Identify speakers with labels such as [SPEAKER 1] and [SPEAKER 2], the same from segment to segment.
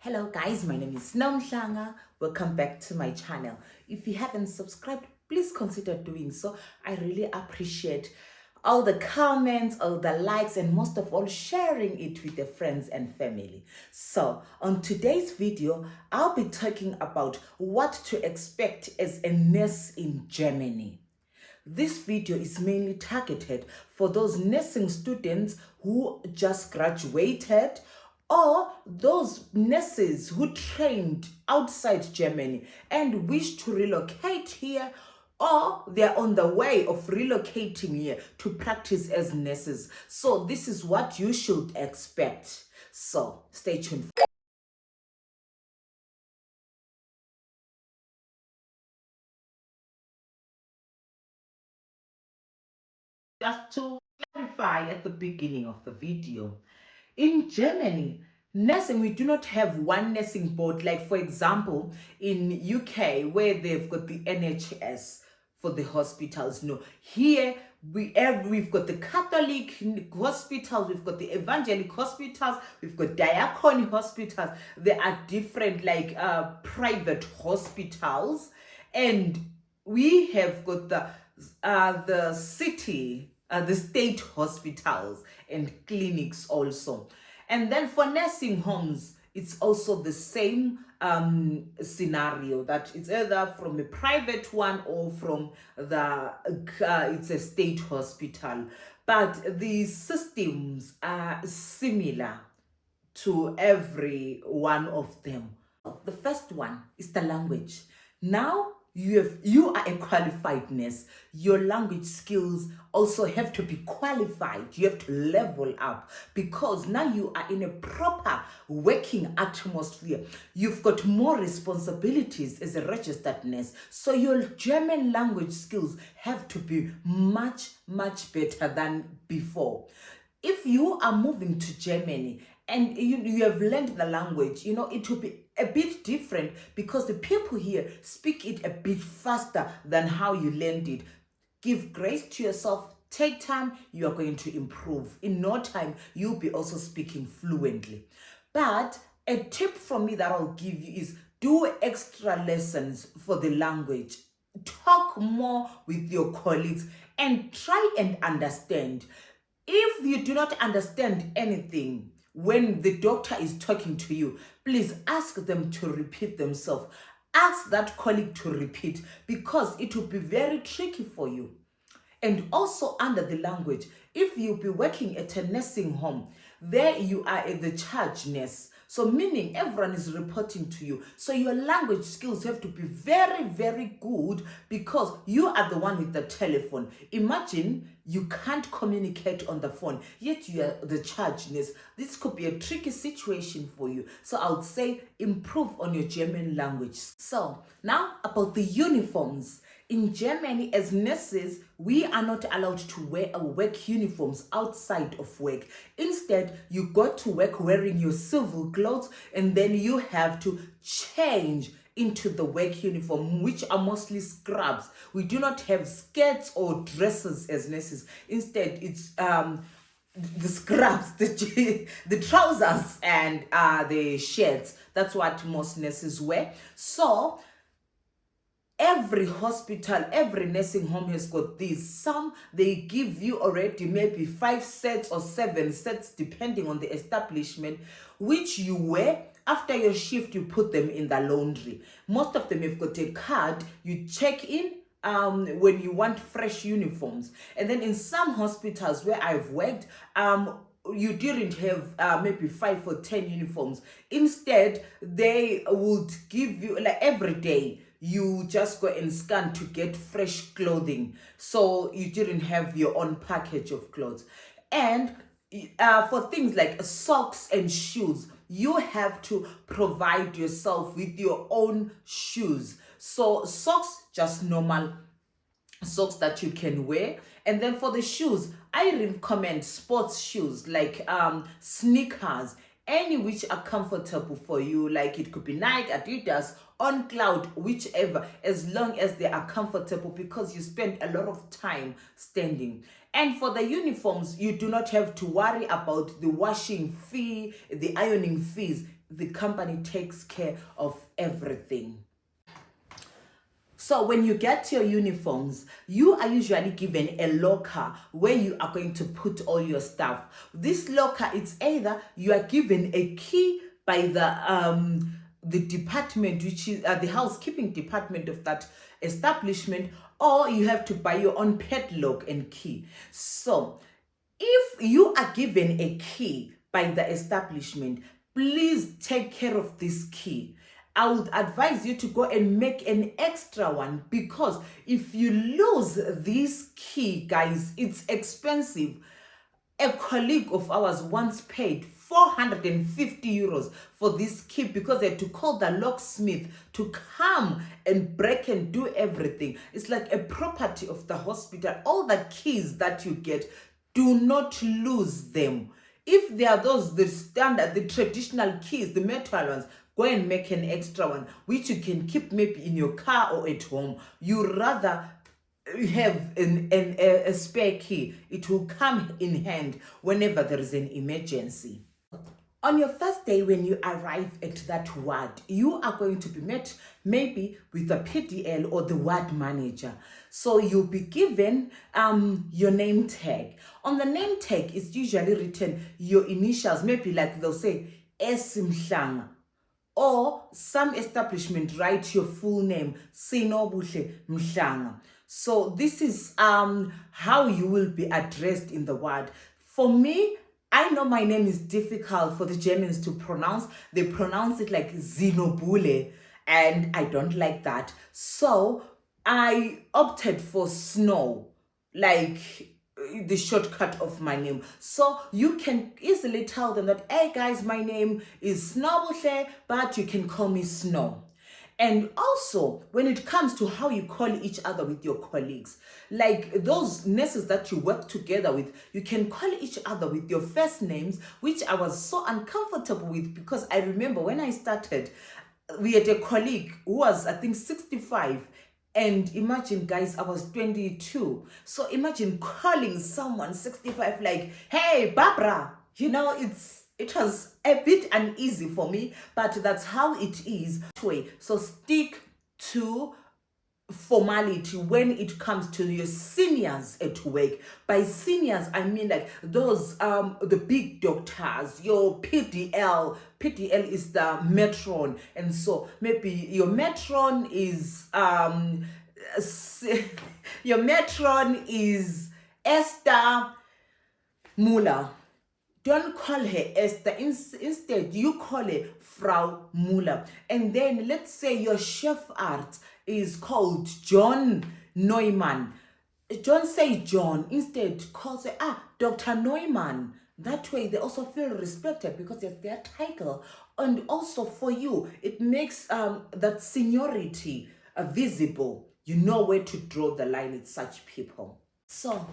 [SPEAKER 1] Hello guys, my name is Nomhlanga. Welcome back to my channel. If you haven't subscribed, please consider doing so. I really appreciate all the comments, all the likes, and most of all sharing it with your friends and family. So on today's video, I'll be talking about what to expect as a nurse in Germany. This video is mainly targeted for those nursing students who just graduated or those nurses who trained outside Germany and wish to relocate here, or they're on the way of relocating here to practice as nurses. So this is what you should expect. So stay tuned. Just to clarify at the beginning of the video, in Germany, nursing, we do not have one nursing board, like for example, in UK, where they've got the NHS for the hospitals. No, here we've got the Catholic hospitals, we've got the evangelic hospitals, we've got diacon hospitals. There are different private hospitals, and we have got the city, the state hospitals and clinics also. And then for nursing homes, it's also the same scenario, that it's either from a private one or from it's a state hospital. But the systems are similar to every one of them. The first one is the language. Now you are a qualified nurse. Your language skills also have to be qualified. You have to level up because now you are in a proper working atmosphere. You've got more responsibilities as a registered nurse. So your German language skills have to be much better than before. If you are moving to Germany and you have learned the language, it will be a bit different because the people here speak it a bit faster than how you learned it. Give grace to yourself. Take time. You are going to improve. In no time, you'll be also speaking fluently. But a tip from me that I'll give you is do extra lessons for the language. Talk more with your colleagues and try and understand. If you do not understand anything when the doctor is talking to you, please ask them to repeat themselves. Ask that colleague to repeat because it will be very tricky for you. And also under the language, if you'll be working at a nursing home, there you are the charge nurse. So meaning everyone is reporting to you. So your language skills have to be very good because you are the one with the telephone. Imagine you can't communicate on the phone, yet you are the charge nurse. This could be a tricky situation for you. So I would say improve on your German language. So now about the uniforms. In Germany, as nurses, we are not allowed to wear our work uniforms outside of work. Instead, you go to work wearing your civil clothes and then you have to change into the work uniform, which are mostly scrubs. We do not have skirts or dresses as nurses. Instead, it's the scrubs, the trousers and the shirts. That's what most nurses wear. So every hospital, every nursing home has got these. Some they give you already maybe 5 sets or 7 sets depending on the establishment, which you wear. After your shift, you put them in the laundry. Most of them have got a card. You check in when you want fresh uniforms. And then in some hospitals where I've worked, you didn't have maybe 5 or 10 uniforms. Instead, they would give you, like, every day you just go and scan to get fresh clothing. So you didn't have your own package of clothes. And for things like socks and shoes, you have to provide yourself with your own shoes. So socks, just normal socks that you can wear. And then for the shoes, I recommend sports shoes like sneakers, any which are comfortable for you. Like it could be Nike, Adidas, On Cloud, whichever, as long as they are comfortable, because you spend a lot of time standing. And for the uniforms, you do not have to worry about the washing fee, the ironing fees. the company takes care of everything. So when you get your uniforms, you are usually given a locker where you are going to put all your stuff. This locker, it's either you are given a key by the department, which is the housekeeping department of that establishment, or you have to buy your own padlock and key. So if you are given a key by the establishment, please take care of this key. I would advise you to go and make an extra one, because if you lose this key, guys, it's expensive. A colleague of ours once paid 450 euros for this key because they had to call the locksmith to come and break and do everything. It's like a property of the hospital. All the keys that you get, do not lose them. If they are the standard, the traditional keys, the metal ones, go and make an extra one, which you can keep maybe in your car or at home. You rather have a spare key. It will come in hand whenever there is an emergency. On your first day, when you arrive at that ward, you are going to be met maybe with the PDL or the ward manager. So you'll be given your name tag. On the name tag is usually written your initials, maybe like they'll say S Mhlanga, or some establishment write your full name, Sinobuhle Mhlanga. So this is how you will be addressed in the ward. For me, I know my name is difficult for the Germans to pronounce. They pronounce it like Zinobule, and I don't like that. So I opted for Snow, like the shortcut of my name. So you can easily tell them that, hey guys, my name is Snowbuhle, but you can call me Snow. And also, when it comes to how you call each other with your colleagues, like those nurses that you work together with, you can call each other with your first names, which I was so uncomfortable with, because I remember when I started, we had a colleague who was, I think, 65. And imagine, guys, I was 22. So imagine calling someone 65 like, hey, Barbara, you know, it was a bit uneasy for me, but that's how it is. So stick to formality when it comes to your seniors at work. By seniors, I mean like those the big doctors, your PDL is the matron, and so maybe your matron is your matron is Esther Muller. Don't call her Esther. Instead, you call her Frau Muller. And then let's say your chef art is called John Neumann. Don't say John. Instead, call say, Dr. Neumann. That way, they also feel respected because it's their title. And also for you, it makes that seniority visible. You know where to draw the line with such people. So,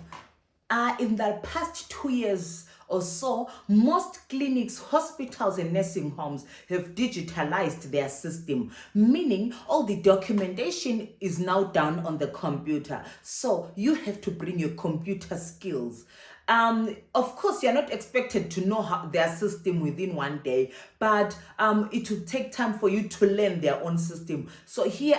[SPEAKER 1] in the past 2 years or so, most clinics, hospitals, and nursing homes have digitalized their system, meaning all the documentation is now done on the computer. So you have to bring your computer skills. Of course, you're not expected to know their system within one day, but it will take time for you to learn their own system. So here,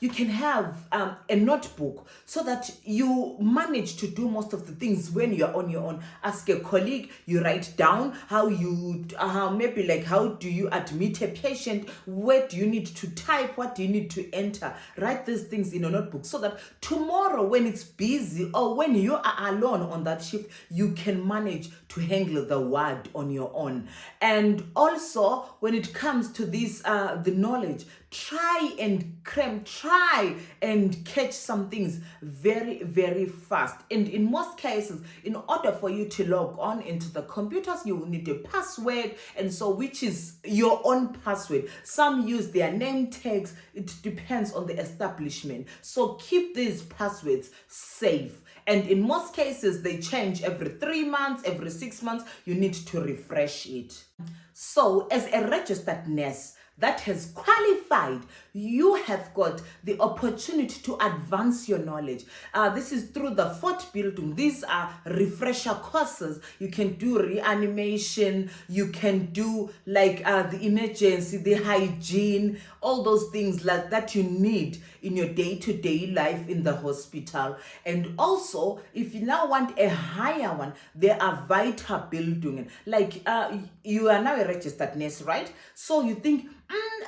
[SPEAKER 1] you can have a notebook so that you manage to do most of the things when you're on your own. Ask a colleague, you write down how you, maybe like how do you admit a patient, where do you need to type, what do you need to enter. Write these things in a notebook so that tomorrow when it's busy or when you are alone on that shift, you can manage to handle the word on your own. And also, when it comes to this, the knowledge, try and catch some things very, very fast. And in most cases, in order for you to log on into the computers, you will need a password, and so which is your own password. Some use their name tags. It depends on the establishment. So keep these passwords safe. And in most cases, they change every 3 months, every 6 months. You need to refresh it. So as a registered nurse that has qualified, you have got the opportunity to advance your knowledge. This is through the Fort Bildung. These are refresher courses. You can do reanimation, you can do like the emergency, the hygiene, all those things like that you need in your day-to-day life in the hospital. And also, if you now want a higher one, there are Weiterbildungen. Like you are now a registered nurse, right? So you think,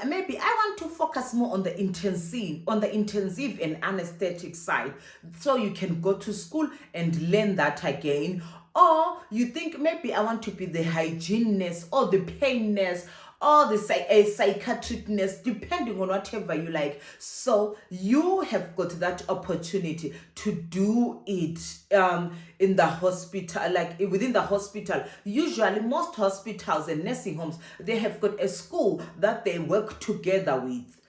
[SPEAKER 1] maybe I want to focus more on the intensive and anesthetic side. So you can go to school and learn that again. Or you think maybe I want to be the hygiene nurse or the pain nurse or the psychiatric nurse, depending on whatever you like. So you have got that opportunity to do it in the hospital, like within the hospital. Usually most hospitals and nursing homes, they have got a school that they work together with,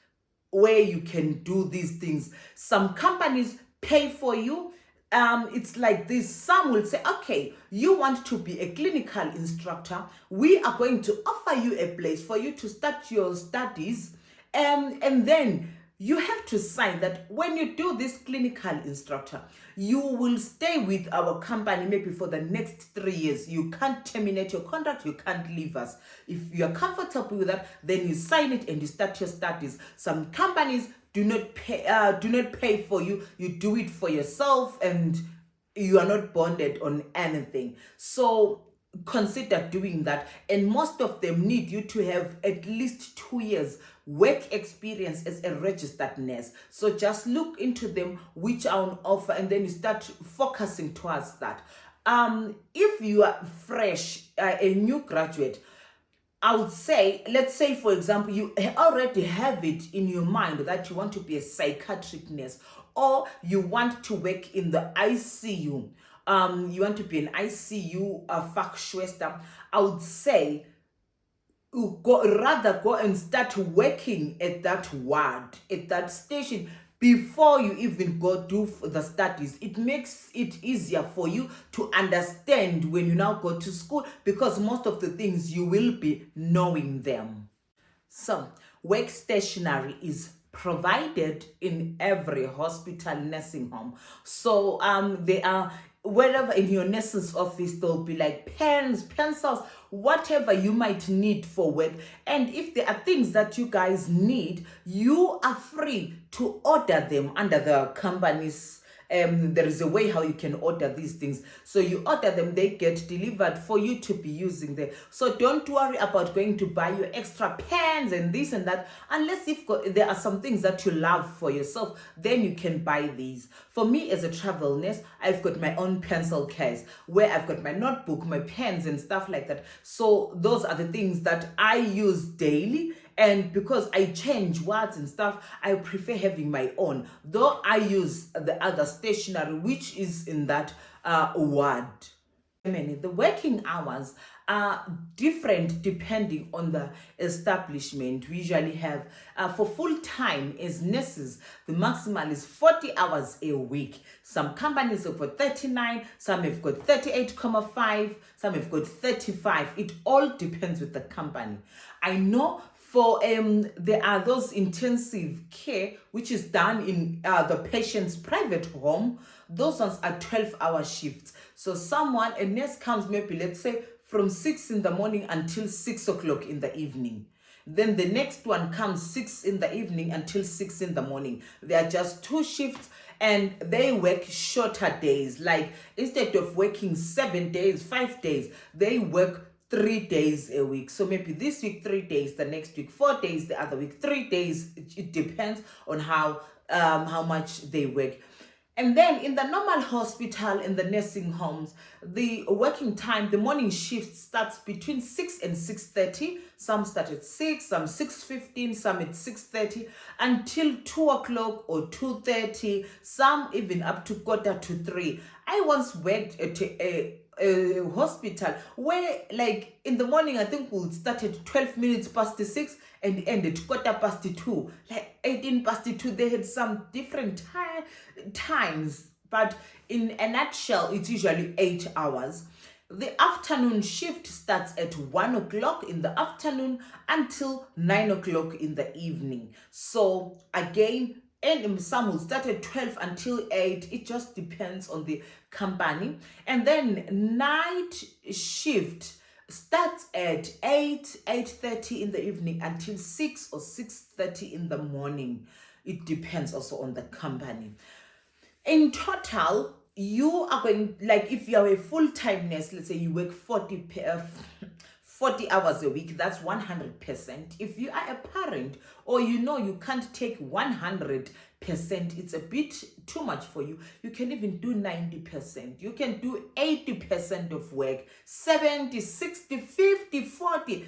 [SPEAKER 1] where you can do these things. Some companies pay for you. It's like this. Some will say, okay, you want to be a clinical instructor, we are going to offer you a place for you to start your studies, and then you have to sign that when you do this clinical instructor, you will stay with our company maybe for the next 3 years. You can't terminate your contract, you can't leave us. If you're comfortable with that, then you sign it and you start your studies. Some companies do not pay for you. You do it for yourself and you are not bonded on anything. So consider doing that. And most of them need you to have at least 2 years work experience as a registered nurse. So just look into them, which are on offer, and then you start focusing towards that. If you are fresh, a new graduate, I would say, let's say, for example, you already have it in your mind that you want to be a psychiatric nurse, or you want to work in the ICU. You want to be an ICU Fachschwester. I would say, rather go and start working at that ward, at that station, before you even go do the studies. It makes it easier for you to understand when you now go to school, because most of the things you will be knowing them. So work stationery is provided in every hospital, nursing home. So they are, wherever in your nurse's office, there'll be like pens, pencils, whatever you might need for work. And if there are things that you guys need, you are free to order them under the company's there is a way how you can order these things. So you order them, they get delivered for you to be using them. So don't worry about going to buy your extra pens and this and that, unless if there are some things that you love for yourself, then you can buy these. For me as a travel nurse, I've got my own pencil case where I've got my notebook, my pens and stuff like that. So those are the things that I use daily. And because I change words and stuff, I prefer having my own, though I use the other stationery which is in that word. The working hours are different depending on the establishment. We usually have, for full-time as nurses, the maximal is 40 hours a week. Some companies have got 39, some have got 38.5, some have got 35. It all depends with the company. I know for there are those intensive care which is done in the patient's private home. Those ones are 12-hour shifts. So a nurse comes maybe, let's say, from 6 in the morning until 6 o'clock in the evening. Then the next one comes 6 in the evening until 6 in the morning. There are just 2 shifts and they work shorter days. Like instead of working 7 days, 5 days, they work 3 days a week. So maybe this week 3 days, the next week 4 days, the other week 3 days. It depends on how much they work. And then in the normal hospital, in the nursing homes, the working time, the morning shift starts between 6 and 6:30. Some start at 6, some 6:15, some at 6:30, until 2 o'clock or 2:30, some even up to 2:45. I once worked at a hospital where, like, in the morning, I think we'll start at 12 minutes past 6 and end at 2:15, like 18 past 2. They had some different times, but in a nutshell, it's usually 8 hours. The afternoon shift starts at 1 o'clock in the afternoon until 9 o'clock in the evening. So again, and some will start at 12 until 8. It just depends on the company. And then night shift starts at 8:30 in the evening until 6 or 6:30 in the morning. It depends also on the company. In total, you are going, like if you are a full-time nurse, let's say you work 40 hours a week, that's 100%. If you are a parent, or you can't take 100%, it's a bit too much for you, you can even do 90%. You can do 80% of work, 70, 60, 50, 40.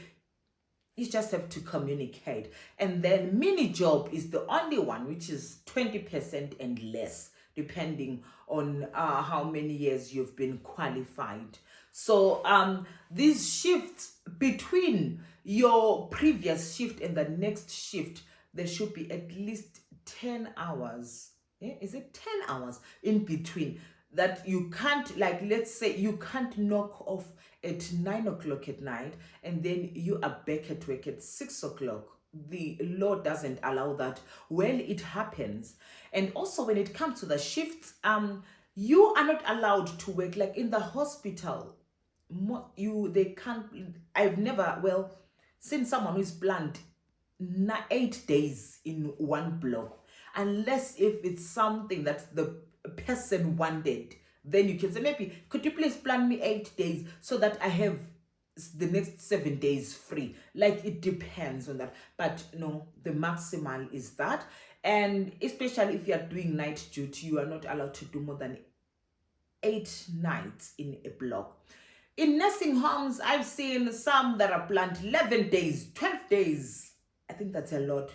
[SPEAKER 1] You just have to communicate. And then mini job is the only one, which is 20% and less, depending on how many years you've been qualified. So these shifts between your previous shift and the next shift, there should be at least 10 hours. Yeah? Is it 10 hours in between? That you can't, like, let's say you can't knock off at 9 o'clock at night and then you are back at work at 6 o'clock. The law doesn't allow that. Well, it happens. And also when it comes to the shifts, you are not allowed to work, like in the hospital. They can't. I've never, well, seen someone who's planned 8 days in one block, unless if it's something that the person wanted. Then you can say, maybe could you please plan me 8 days so that I have the next 7 days free. Like, it depends on that, but no, the maximal is that. And especially if you are doing night duty, you are not allowed to do more than 8 nights in a block. In nursing homes, I've seen some that are planned 11 days, 12 days. I think that's a lot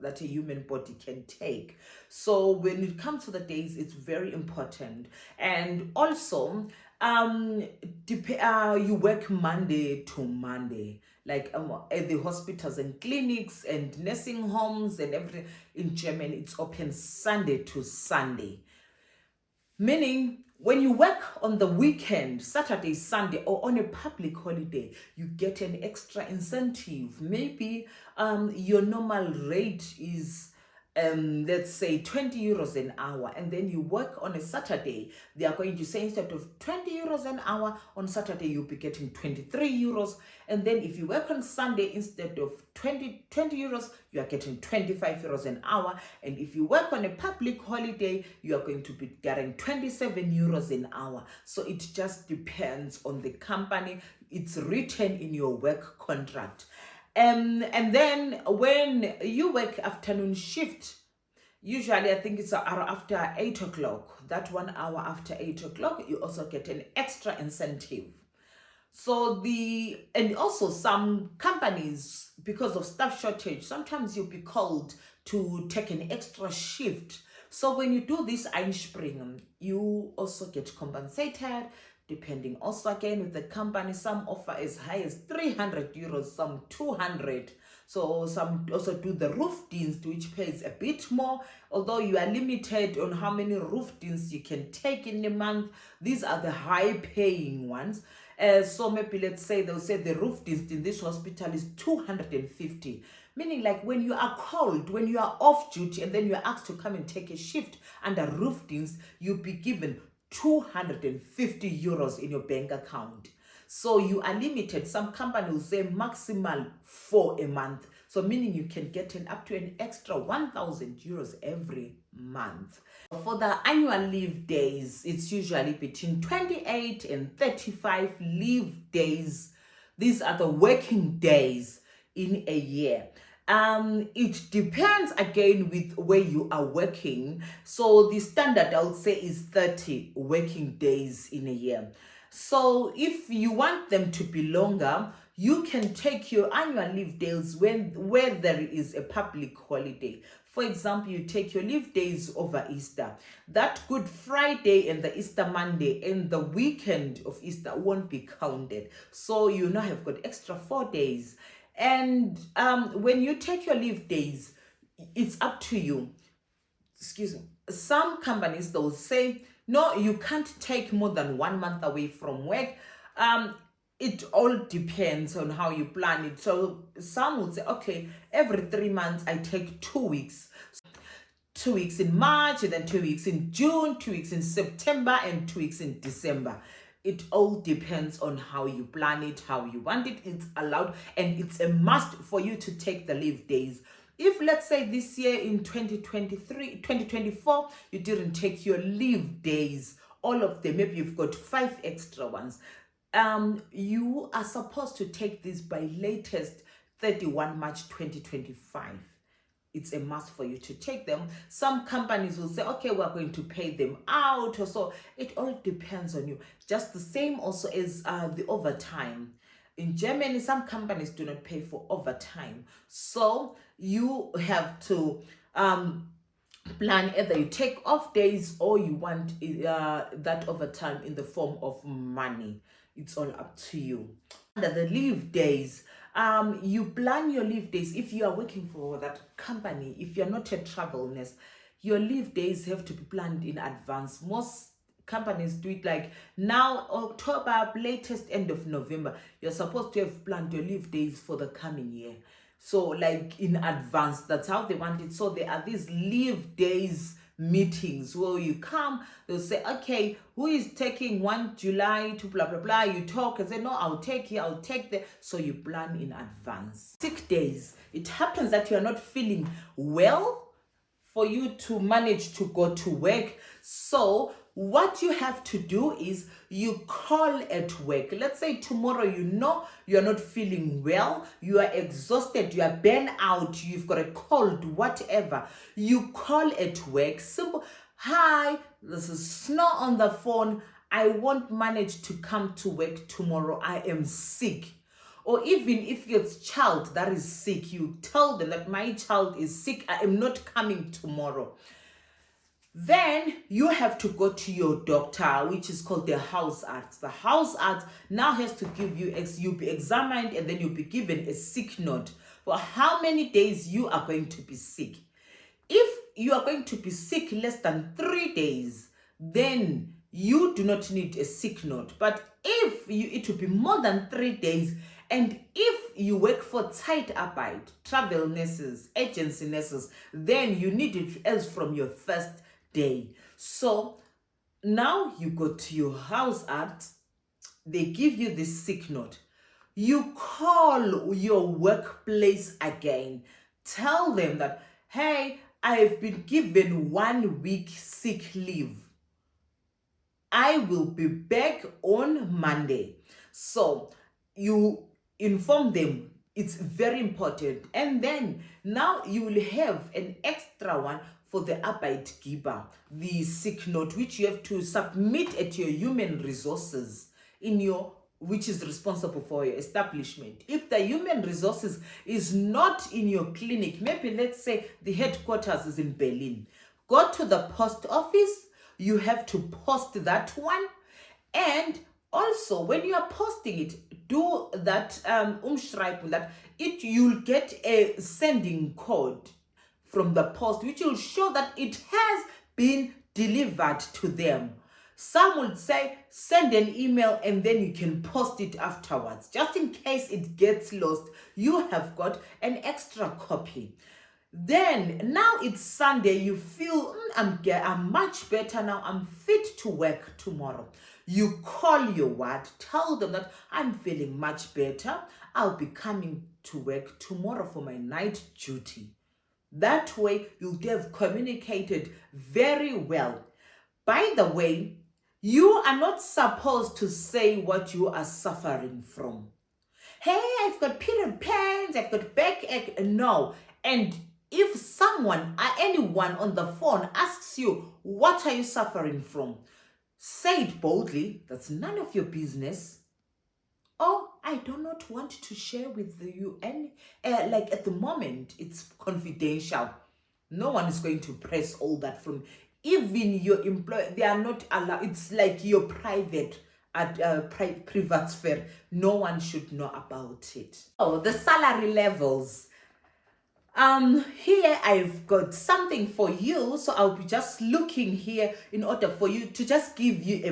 [SPEAKER 1] that a human body can take. So when it comes to the days, it's very important. And also, you work Monday to Monday, like at the hospitals and clinics and nursing homes and everything in Germany, it's open Sunday to Sunday. Meaning, when you work on the weekend, Saturday, Sunday, or on a public holiday, you get an extra incentive. Maybe your normal rate is, let's say, 20 euros an hour, and then you work on a Saturday. They are going to say, instead of 20 euros an hour, on Saturday you'll be getting 23 euros. And then if you work on Sunday, instead of 20 euros, you are getting 25 euros an hour. And if you work on a public holiday, you are going to be getting 27 euros an hour. So it just depends on the company. It's written in your work contract. And then when you work afternoon shift, usually I think it's after 8 o'clock, that 1 hour after 8 o'clock, you also get an extra incentive. So and also some companies, because of staff shortage, sometimes you'll be called to take an extra shift. So when you do this Einspringen, you also get compensated, depending also again with the company. Some offer as high as 300 euros, some 200. So some also do the Rufdienst, which pays a bit more, although you are limited on how many Rufdiensts you can take in a month. These are the high paying ones. So maybe let's say they'll say the Rufdienst in this hospital is 250. Meaning, like, when you are called, when you are off duty and then you are asked to come and take a shift under Rufdienst, you'll be given 250 euros in your bank account. So you are limited. Some company will say maximal for a month. So meaning you can get up to an extra 1,000 euros every month. For the annual leave days, it's usually between 28 and 35 leave days. These are the working days in a year. It depends again with where you are working. So the standard, I would say, is 30 working days in a year. So if you want them to be longer, you can take your annual leave days where there is a public holiday. For example, you take your leave days over Easter. That Good Friday and the Easter Monday and the weekend of Easter won't be counted. So you now have got extra 4 days. And when you take your leave days, it's up to you. Excuse me. Some companies, they'll say, no, you can't take more than 1 month away from work. It all depends on how you plan it. So some would say, okay, every 3 months I take 2 weeks. 2 weeks in March, and then 2 weeks in June, 2 weeks in September, and 2 weeks in December. It all depends on how you plan it, how you want it. It's allowed, and it's a must for you to take the leave days. If, let's say, this year in 2024, you didn't take your leave days, all of them, maybe you've got 5 extra ones, you are supposed to take this by latest 31 March 2025. It's a must for you to take them. Some companies will say, okay, we're going to pay them out or so. It all depends on you. Just the same also as the overtime. In Germany, some companies do not pay for overtime. So you have to plan either you take off days or you want that overtime in the form of money. It's all up to you. Under the leave days, you plan your leave days. If you are working for that company, if you're not a travel nurse, your leave days have to be planned in advance. Most companies do it like now, October, latest end of November. You're supposed to have planned your leave days for the coming year. So like in advance, that's how they want it. So there are these leave days meetings where you come, they'll say, okay, who is taking 1 July to blah blah blah. You talk and say, no, I'll take here, I'll take there. So you plan in advance. 6 days, it happens that you're not feeling well for you to manage to go to work. So what you have to do is you call at work. Let's say tomorrow, you know you're not feeling well, you are exhausted, you are burnt out, you've got a cold, whatever. You call at work, simple, hi, this is Snow on the phone. I won't manage to come to work tomorrow. I am sick. Or even if your child that is sick, you tell them that my child is sick, I am not coming tomorrow. Then you have to go to your doctor, which is called the Hausarzt. The Hausarzt now has to give you, you'll be examined, and then you'll be given a sick note for how many days you are going to be sick. If you are going to be sick less than 3 days, then you do not need a sick note. But if it will be more than 3 days, and if you work for Zeitarbeit, travel nurses, agency nurses, then you need it as from your first day. So now you go to your Hausarzt, they give you this sick note. You call your workplace again, tell them that, hey, I've been given 1 week sick leave. I will be back on Monday. So you inform them. It's very important. And then now you will have an extra one for the Arbeitgeber, the sick note, which you have to submit at your human resources which is responsible for your establishment. If the human resources is not in your clinic, maybe let's say the headquarters is in Berlin, go to the post office, you have to post that one. And also when you are posting it, do that umschreiben, that you'll get a sending code from the post, which will show that it has been delivered to them. Some would say send an email and then you can post it afterwards. Just in case it gets lost, you have got an extra copy. Then now it's Sunday, you feel I'm much better now, I'm fit to work tomorrow. You call your ward, tell them that I'm feeling much better, I'll be coming to work tomorrow for my night duty. That way you have communicated very well. By the way, you are not supposed to say what you are suffering from. Hey, I've got period pains, I've got backache. No. And if anyone on the phone asks you, what are you suffering from? Say it boldly. That's none of your business. Oh, I do not want to share with you any, like at the moment, it's confidential. No one is going to press all that from, even your employer, they are not allowed. It's like your private sphere. No one should know about it. Oh, the salary levels. Here I've got something for you, so I'll be just looking here in order for you to just give you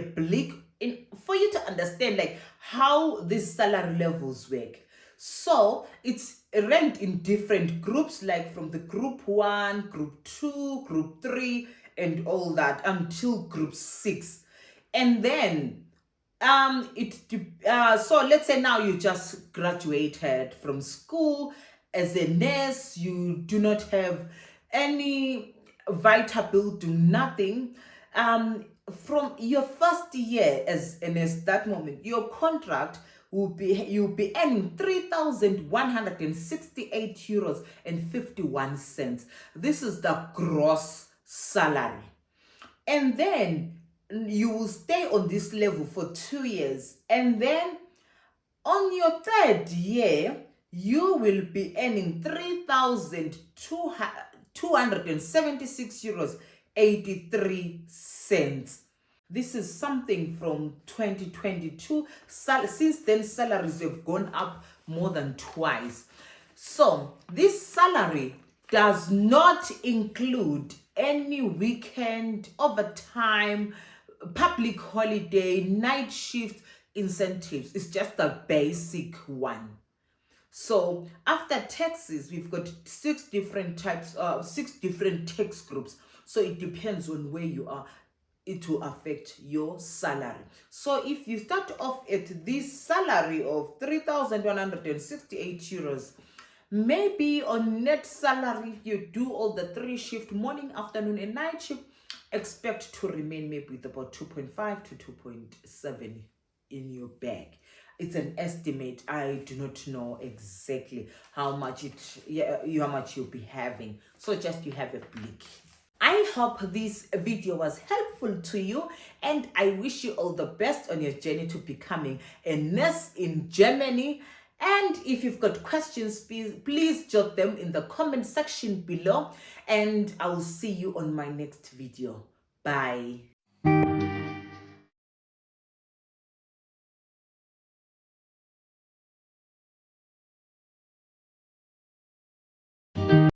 [SPEAKER 1] for you to understand like how these salary levels work. So it's ranked in different groups, like from the group 1, group 2, group 3, and all that until group 6. And then so let's say now you just graduated from school as a nurse, you do not have any vita bill, do nothing. From your first year as a nurse, that moment your contract will be, you'll be earning 3,168 euros and 51 cents. This is the gross salary. And then you will stay on this level for 2 years, and then on your third year you will be earning 3,276 euros 83 cents. This is something from 2022. Since then salaries have gone up more than twice. So this salary does not include any weekend, overtime, public holiday, night shift incentives. It's just the basic one. So after taxes, we've got 6 different tax groups. So it depends on where you are. It will affect your salary. So if you start off at this salary of 3,168 euros, maybe on net salary, you do all the 3 shift, morning, afternoon, and night shift, expect to remain maybe with about 2.5 to 2.7 in your bag. It's an estimate. I do not know exactly how much you'll be having. So just you have a blick. I hope this video was helpful to you, and I wish you all the best on your journey to becoming a nurse in Germany. And if you've got questions, please jot them in the comment section below, and I will see you on my next video. Bye.